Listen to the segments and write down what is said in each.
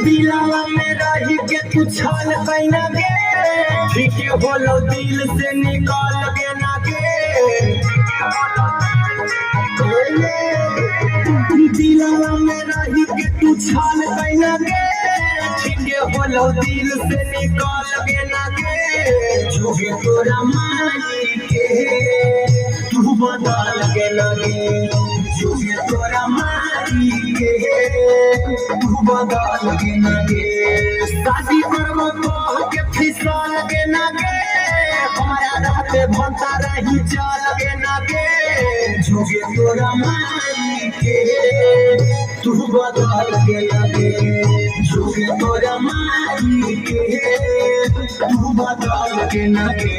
दिलावा में रही के तू छल पैना गे, ठीक होलो दिल से निकाल गे ना गे। दिलावा में रही के तू छल पैना गे, ठीक होलो दिल से निकाल गे ना गे। झूठे तोरा माई के तू बदल गे ना गे, झूठे तोरा माई के तू बदल गे ना गे। शादी करबो तो के फिसल गे ना गे, हमारा रहते भंता रही चल गे ना गे। झूठे तोरा माई के तू बदल गे ना गे, झूठे तोरा माई के तू बदल गे ना गे।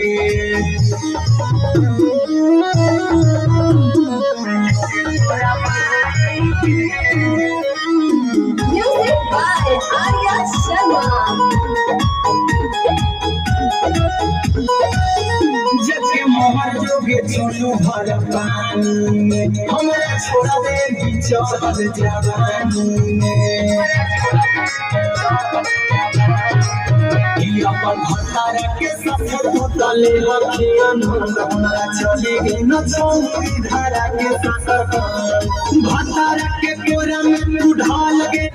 Music by Arya Sharma. जगे मोहर जोगे छोड़ू भर पानी में, हमरा छोड़ा दे बिचौल जवानी में। अपन भतारा के सफर तले लखियन, हमरा चले गे न छौरी धारा के सफर। भतारा के कोरा में तू ढाल गे।